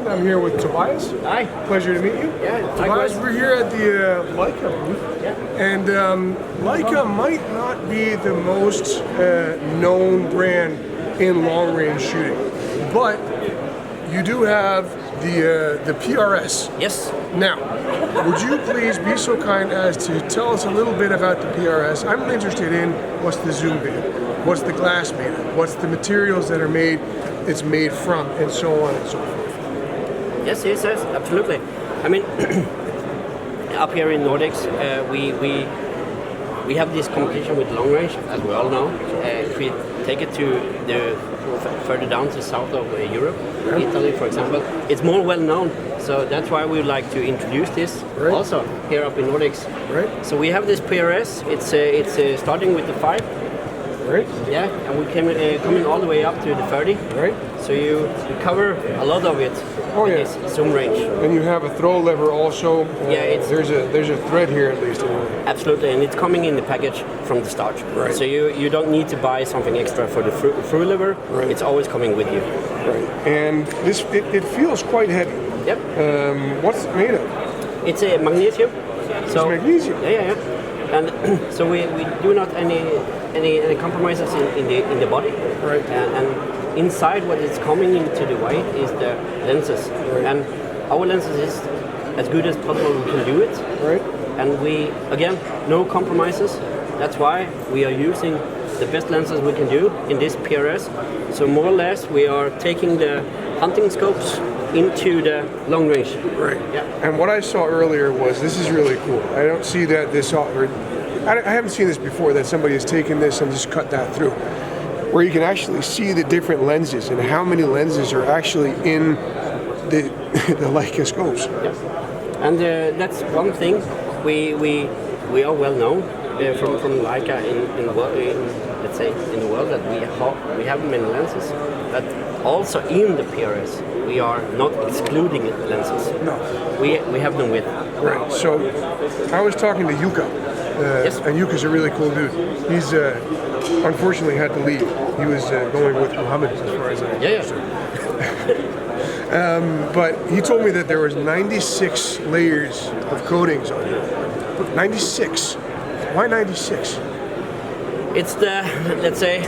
Zeeland. I'm here with Tobias. Hi. Pleasure to meet you. Yeah, Tobias, we're here at the Leica booth. Yeah. And Leica might not be the most known brand in long-range shooting, but you do have the PRS. Yes. Now, would you please be so kind as to tell us a little bit about the PRS? I'm interested in what's the zoom made, what's the glass made of, what's the materials that are made, it's made from, and so on and so forth. Yes, absolutely. I mean, up here in Nordics, we have this competition with long range, as we all know. If we take it to further down to south of Europe, Italy, for example, it's more well known. So that's why we would like to introduce this also here up in Nordics. Right. So we have this PRS. It's starting with the 5. Right. Yeah, and we coming all the way up to the 30. Right. So you cover a lot of it with this zoom range. And you have a throw lever also. Yeah, there's a thread here at least. Anyway. Absolutely, and it's coming in the package from the start. Right. So you don't need to buy something extra for the through lever. Right. It's always coming with you. Right. And this it feels quite heavy. Yep. What's it made of? It's a magnesium. So it's magnesium. Yeah. And so we do not any compromises in the body. Right. And inside what is coming into the white is the lenses. Right. And our lenses is as good as possible we can do it. Right. And we, again, no compromises. That's why we are using the best lenses we can do in this PRS. So more or less we are taking the hunting scopes into the long range. Right. Yeah. And what I saw earlier was, this is really cool. I don't see that I haven't seen this before, that somebody has taken this and just cut that through, where you can actually see the different lenses and how many lenses are actually in the Leica scopes. Yeah. And that's one thing we are well known from Leica in the world, let's say in the world, that we have many lenses, but also in the PRS we are not excluding lenses. No. We have them with. Right. So I was talking to Jukka, yes. and Jukka's a really cool dude. He's unfortunately had to leave. He was going with Muhammad, as far as I understand. But he told me that there was 96 layers of coatings on it. 96. Why 96? It's the, let's say,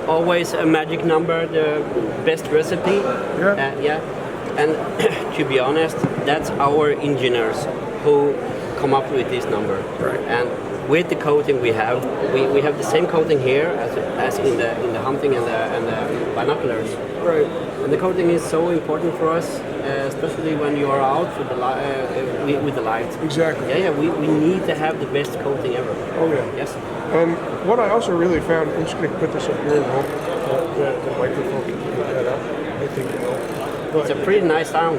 always a magic number, the best recipe. Yeah. And to be honest, that's our engineers who come up with this number. Right. And with the coating we have the same coating here as in the hunting and the binoculars. Right. And the coating is so important for us, especially when you are out with the light. Exactly. Yeah. We need to have the best coating ever. Oh yeah. Yes. And what I also really found, I'm just going to put this up here and hope the microphone can pick that up. I think it will. It's a pretty nice sound.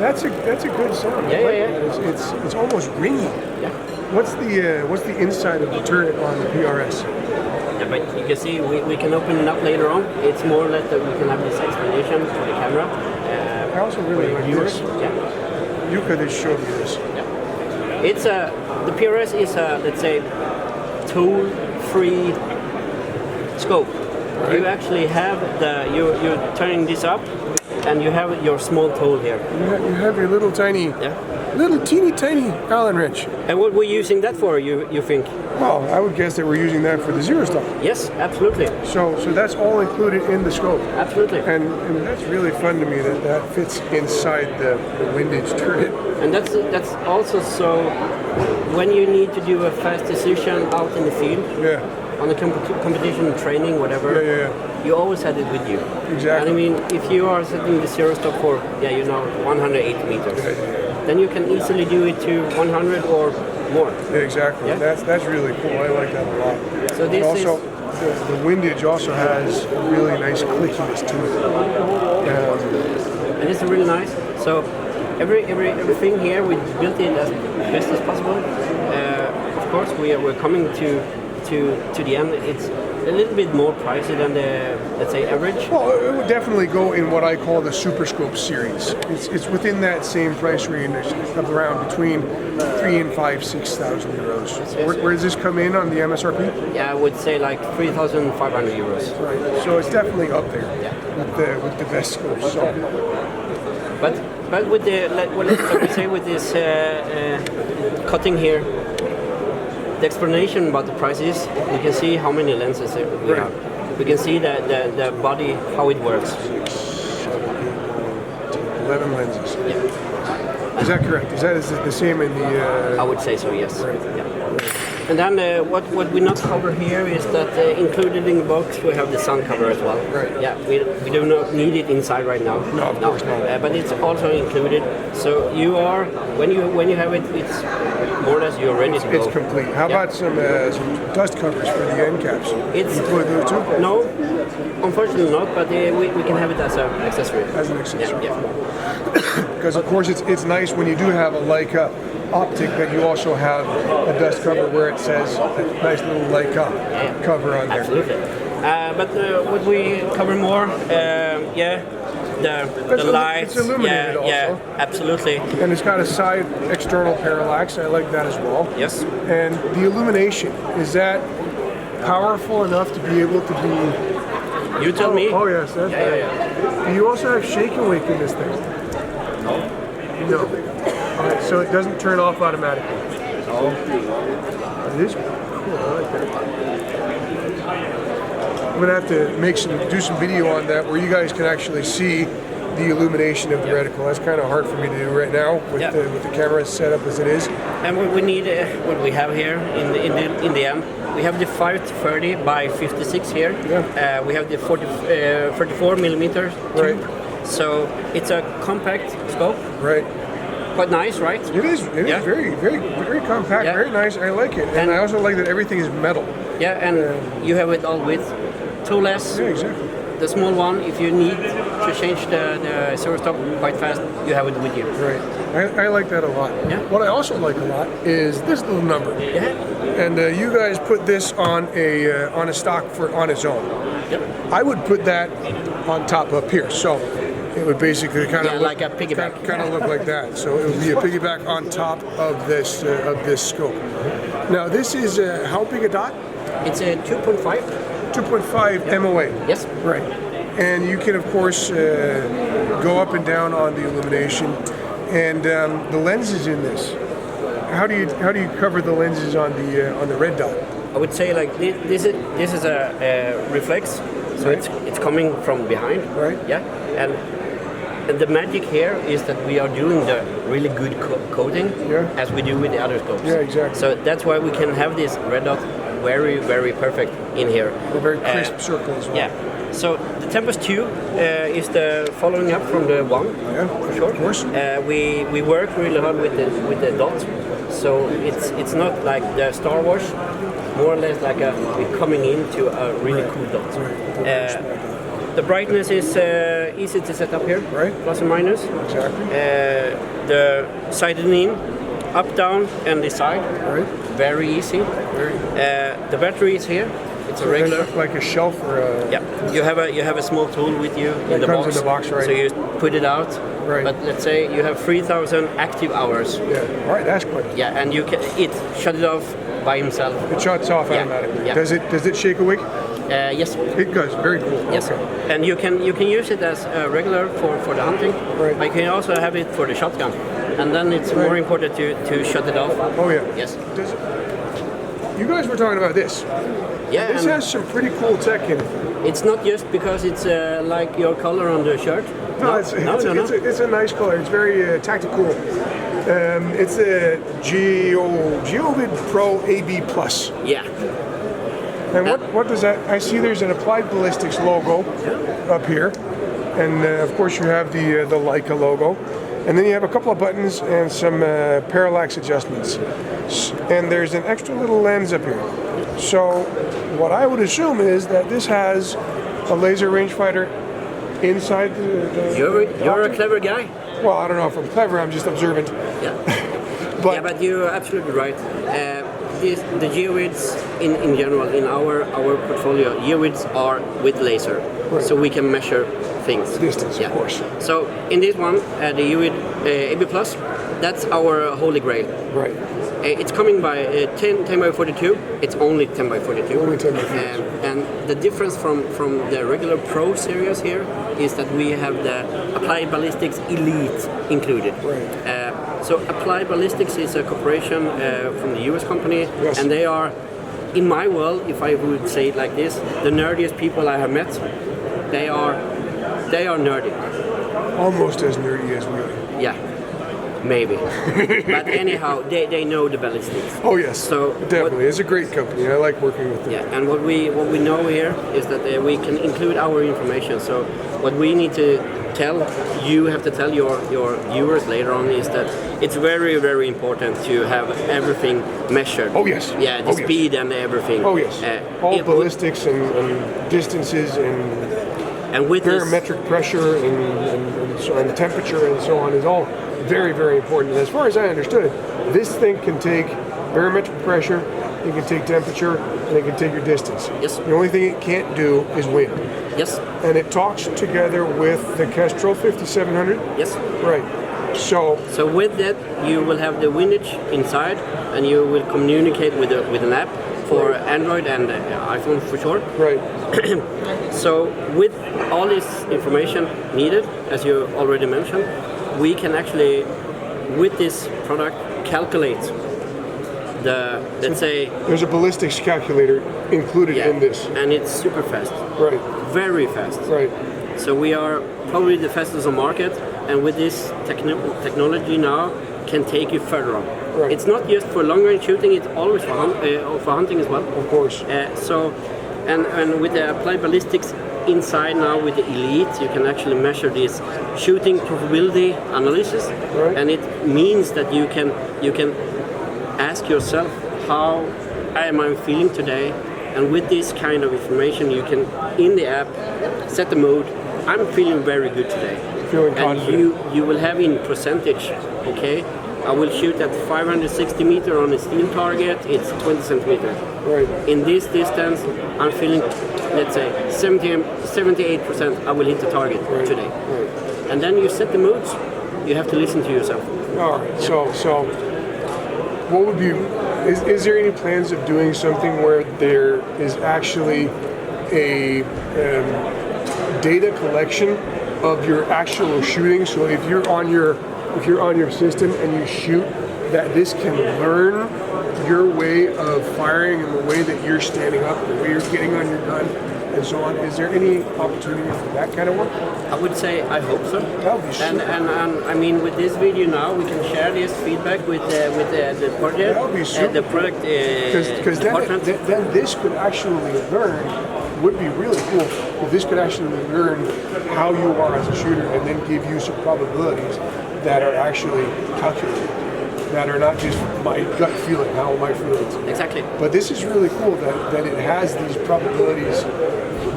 That's a good sound. Yeah. It's almost ringy. Yeah. What's the inside of the turret on the PRS? Yeah, but you can see we can open it up later on. It's more or less that we can have this explanation for the camera. I also really like this. Yeah. Jukka just showed me this. Yeah. It's the PRS is a, let's say, tool-free scope. Right. You actually have you're turning this up, and you have your small tool here. You have your little teeny Allen wrench. And what we're using that for, you think? Well, I would guess that we're using that for the zero stuff. Yes, absolutely. So that's all included in the scope. Absolutely. And that's really fun to me that fits inside the windage turret. And that's also so when you need to do a fast decision out in the field. Yeah. On the competition, training, whatever, you always had it with you. Exactly. And I mean, if you are setting the zero stop for, 108 meters, then you can easily do it to 100 or more. Yeah, exactly. Yeah? That's really cool. I like that a lot. So this also, the windage also has a really nice clickiness to it. And it's really nice. So everything here we built it as best as possible. Of course, we're coming to the end. It's a little bit more pricey than the, let's say, average. Well, it would definitely go in what I call the Super Scope series. It's within that same price range of around between 3,000 and 6,000 euros. Yes. Where does this come in on the MSRP? Yeah, I would say like 3,500 euros. Right. So it's definitely up there Yeah. with the best scopes. So But with the let me say with this cutting here, the explanation about the prices, you can see how many lenses we have. We can see the body, how it works. 11 lenses. Yeah. Is that correct? Is that the same in the... I would say so, yes. Right. Yeah. And then what we not cover here is that included in the box we have the sun cover as well. Right. Yeah, we do not need it inside right now. No, of course not. But it's also included. So you are when you have it, it's more or less you're ready to go. It's complete. How about some dust covers for the end caps? It's include those too? No, unfortunately not. But we can have it as an accessory. As an accessory. Yeah. Because of course it's nice when you do have a Leica optic that you also have a dust cover where it says a nice little Leica cover on there. Absolutely. But what we cover more, the lights. It's illuminated also. Yeah, absolutely. And it's got a side external parallax. I like that as well. Yes. And the illumination, is that powerful enough to be able to be... You tell me. Oh yes, that's right. Yeah. Do you also have shake and wake in this thing? No. Alright, so it doesn't turn off automatically. No. It is cool. I like that. I'm gonna have to do some video on that where you guys can actually see the illumination of the reticle. That's kind of hard for me to do right now with the camera set up as it is. And what we need, what we have here in the end, we have the 530 by 56 here. Yeah. We have the 34 millimeter tube. Right. So it's a compact scope. Right. Quite nice, right? It is. It is very, very, very compact. Yeah. Very nice. I like it, and I also like that everything is metal. Yeah, and you have it all with toolless. Yeah, exactly. The small one, if you need to change the zero stop quite fast, you have it with you. Right. I like that a lot. Yeah. What I also like a lot is this little number. Yeah. And you guys put this on a stock on its own. Yep. I would put that on top up here. So it would basically kind of like a piggyback. Kind of look like that. So it would be a piggyback on top of this scope. Now this is how big a dot? It's a 2.5. 2.5 MOA. Yes. Right. And you can of course go up and down on the illumination, and the lenses in this. How do you cover the lenses on the red dot? I would say like this is a reflex, so it's coming from behind. Right. Yeah. And the magic here is that we are doing the really good coating as we do with the other scopes. Yeah, exactly. So that's why we can have this red dot very, very perfect in here. A very crisp circle as well. Yeah. So the Tempus 2 is the following up from the 1, for sure. Of course. We work really hard with the dot, so it's not like the Star Wars, more or less like we're coming into a really cool dot. The brightness is easy to set up here, plus and minus. Exactly. The sided in, up, down, and the side, very easy. The battery is here. It's a regular, like a shelf or a... Yeah, you have a small tool with you in the box. Comes in the box, right? So you put it out. Right. But let's say you have 3,000 active hours. Yeah. All right, that's quick. Yeah, and it shut it off by himself. It shuts off automatically. Yeah. Does it shake awake? Yes. It does. Very cool. Yes. Okay. And you can use it as a regular for the hunting. Right. But you can also have it for the shotgun. And then it's more important to shut it off. Oh yeah. Yes. You guys were talking about this. Yeah. This has some pretty cool tech in it. It's not just because it's like your color on the shirt. No, it's a nice color. It's very tactical. It's a Geovid Pro AB Plus. Yeah. And what does that? I see there's an Applied Ballistics logo up here, and of course you have the Leica logo, and then you have a couple of buttons and some parallax adjustments, and there's an extra little lens up here. So what I would assume is that this has a laser rangefinder inside the You're a clever guy. Well, I don't know if I'm clever. I'm just observant. Yeah. But but you're absolutely right. The Geovids in general in our portfolio, Geovids are with laser, so we can measure things. Distance, of course. So in this one, the Geovid AB Plus, that's our holy grail. Right. It's coming by 10 by 42. It's only 10 by 42. Only 10 by 42. And the difference from the regular Pro series here is that we have the Applied Ballistics Elite included. Right. So Applied Ballistics is a corporation from the US company, Yes. and they are, in my world, if I would say it like this, the nerdiest people I have met. They are nerdy. Almost as nerdy as we are. Yeah. Maybe, but anyhow, they know the ballistics. Oh yes, so definitely, it's a great company. I like working with them. Yeah, and what we know here is that we can include our information. So what we need to tell you have to tell your viewers later on is that it's very, very important to have everything measured. Oh yes. Yeah, the speed and everything. Oh yes. All ballistics and distances and with barometric pressure and temperature and so on is all very, very important. And as far as I understood it, this thing can take barometric pressure, it can take temperature, and it can take your distance. Yes. The only thing it can't do is wind. Yes. And it talks together with the Kestrel 5700. Yes. Right. So with that, you will have the windage inside, and you will communicate with an app for Android and iPhone for sure. Right. So with all this information needed, as you already mentioned, we can actually, with this product, calculate the, let's say... There's a ballistics calculator included in this. And it's super fast. Right. Very fast. Right. So we are probably the fastest on market, and with this technology now, can take you further on. Right. It's not just for long-range shooting, it's always for hunting as well. Of course. And with the Applied Ballistics inside now with the Elite, you can actually measure this shooting probability analysis, right. And it means that you can ask yourself how am I feeling today, and with this kind of information you can in the app set the mood. I'm feeling very good today. Feeling confident. And you will have in percentage, okay? I will shoot at 560 meter on a steel target, it's 20 centimeters. Right. In this distance, I'm feeling, let's say, 78% I will hit the target today. Right. And then you set the moods, you have to listen to yourself. All right, yeah. So what would be, is there any plans of doing something where there is actually a data collection of your actual shooting? So if you're on your system and you shoot, that this can learn your way of firing and the way that you're standing up, the way you're getting on your gun, and so on. Is there any opportunity for that kind of work? I would say I hope so. That would be super. And I mean, with this video now, we can share this feedback with the project. That would be super. The product Because then this could actually learn. Would be really cool if this could actually learn how you are as a shooter and then give you some probabilities that are actually calculated, that are not just my gut feeling, how am I feeling today. Exactly. But this is really cool that it has these probabilities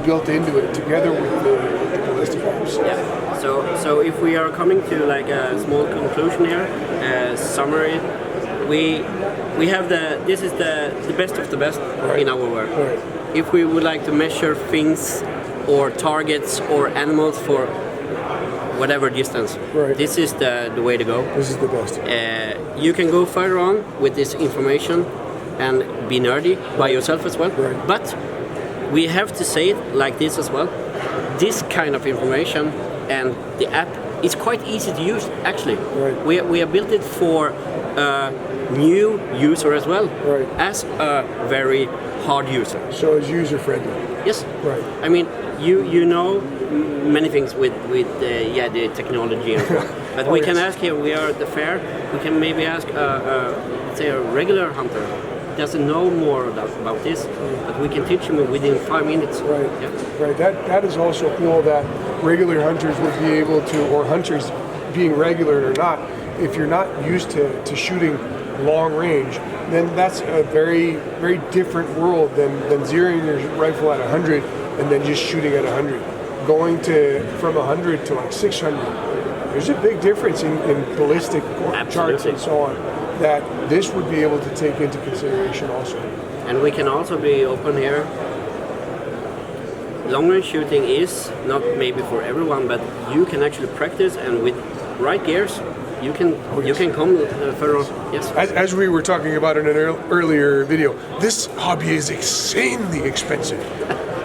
built into it together with the ballistic apps. Yeah. So if we are coming to like a small conclusion here, summary, we have this is the best of the best in our work. Right. If we would like to measure things or targets or animals for whatever distance, right. This is the way to go. This is the best. You can go further on with this information and be nerdy by yourself as well. Right. But we have to say it like this as well. This kind of information and the app is quite easy to use actually. Right. We have built it for new user as well, right. As a very hard user. So it's user friendly. Yes. Right. I mean, you know many things with the technology and so on. But we can ask here. We are at the fair. We can maybe ask let's say a regular hunter doesn't know more about this, but we can teach him within 5 minutes. Right. Yeah. Right. That is also cool that regular hunters would be able to, or hunters being regular or not, if you're not used to shooting long range, then that's a very, very different world than zeroing your rifle at 100 and then just shooting at 100. Going from 100 to like 600, there's a big difference in ballistic charts and so on that this would be able to take into consideration also. And we can also be open here. long range shooting is not maybe for everyone, but you can actually practice, and with right gears, you can come further on. Yes. As we were talking about in an earlier video, this hobby is insanely expensive.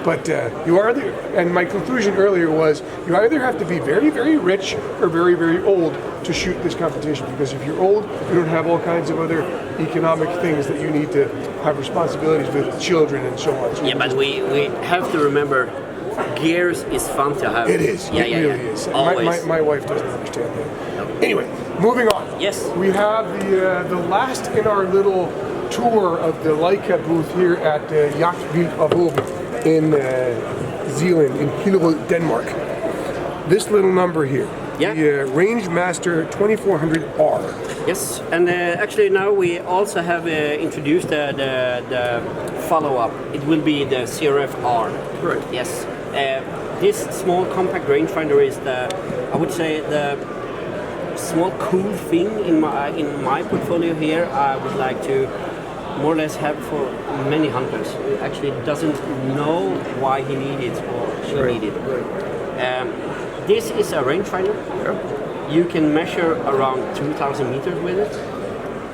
But you are there, and my conclusion earlier was you either have to be very, very rich or very, very old to shoot this competition. Because if you're old, you don't have all kinds of other economic things that you need to have responsibilities with, children and so on. Yeah, but we have to remember, gears is fun to have. It is. Yeah, it yeah, really yeah. is. Always. My wife doesn't understand that. Anyway, moving on. Yes. We have the last in our little tour of the Leica booth here at Jagt, Vildt, våben in Zeeland, in Hillerød, Denmark. This little number here, Yeah. the RANGEMASTER 2400R. Yes, and actually now we also have introduced the follow-up. It will be the CRF-R. Right. Yes. This small compact rangefinder is I would say, the small cool thing in my portfolio here. I would like to more or less have for many hunters who actually doesn't know why he needs it or she Right, need it. right. This is a rangefinder. Yeah. You can measure around 2,000 meters with it.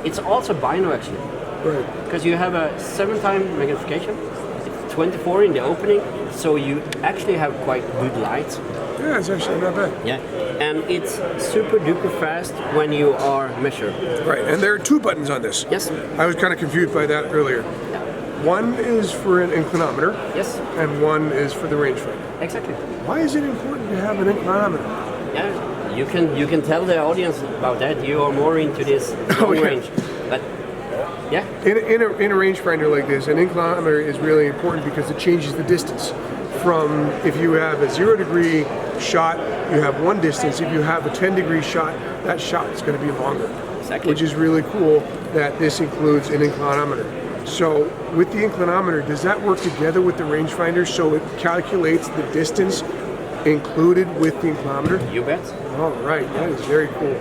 It's also bino actually, Right. because you have a 7-time magnification. It's 24 in the opening, so you actually have quite good light. Yeah, it's actually not bad. Yeah, and it's super duper fast when you are measured. Right, and there are 2 buttons on this. Yes. I was kind of confused by that earlier. One is for an inclinometer, Yes. and one is for the rangefinder. Exactly. Why is it important to have an inclinometer? Yeah, you can tell the audience about that. You are more into this long yeah. range, but yeah, In a rangefinder like this, an inclinometer is really important because it changes the distance. From if you have a 0-degree shot, you have one distance. If you have a 10-degree shot, that shot is going to be longer. Exactly. Which is really cool that this includes an inclinometer. So with the inclinometer, does that work together with the rangefinder so it calculates the distance included with the inclinometer? you bet. Oh, right. That is very cool.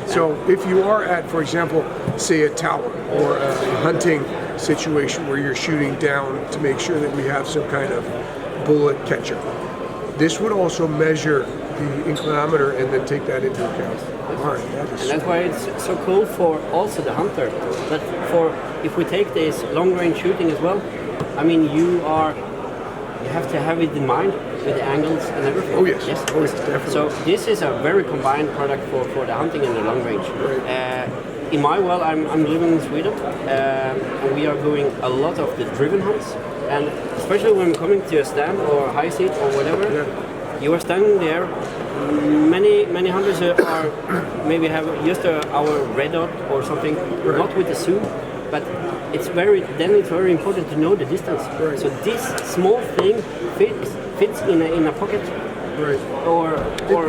So if you are at, for example, say a tower or a hunting situation where you're shooting down to make sure that we have some kind of bullet catcher, this would also measure the inclinometer and then take that into account. All right, that is And that's why it's so cool for also the hunter. But for if we take this long range shooting as well, I mean you have to have it in mind with the angles and everything. Oh yes, oh yes, definitely. So this is a very combined product for the hunting and the long range. Right. In my world, I'm living in Sweden, and we are doing a lot of the driven hunts, and especially when we're coming to a stand or high seat or whatever, you are standing there. Many hunters are maybe have just our red dot or something, not with the zoom, but it's very important to know the distance. Right. So this small thing fits in a pocket. Right. Or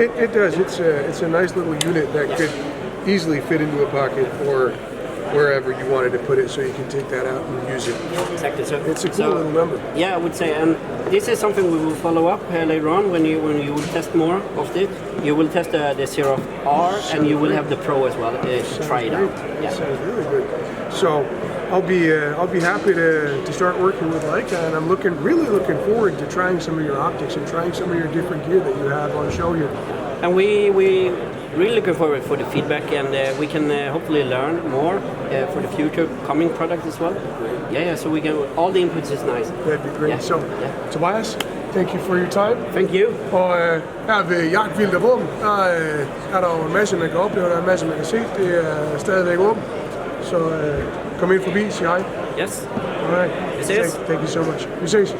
It does. It's a nice little unit that could easily fit into a pocket or wherever you wanted to put it, so you can take that out and use it. exactly. So It's a cool little number. Yeah, I would say, and this is something we will follow up later on when you will test more of it. You will test the CRF-R and you will have the Pro as well to try it out. Yeah. Sounds really good. So I'll be happy to start working with Leica, and I'm really looking forward to trying some of your optics and trying some of your different gear that you have on show here. And we really looking forward for the feedback, and we can hopefully learn more for the future coming product as well. Yeah. So we can all the inputs is nice. That'd be great. Yeah. So, Tobias, thank you for your time. Thank you. Og her ved Jagt, Vildt, våben, der er der jo en masse, man kan opleve, der er en masse, man kan se. Det er stadigvæk åbent. Så kom ind forbi, sig hej. Yes. All right. Vi ses. Thank you so much. Vi ses.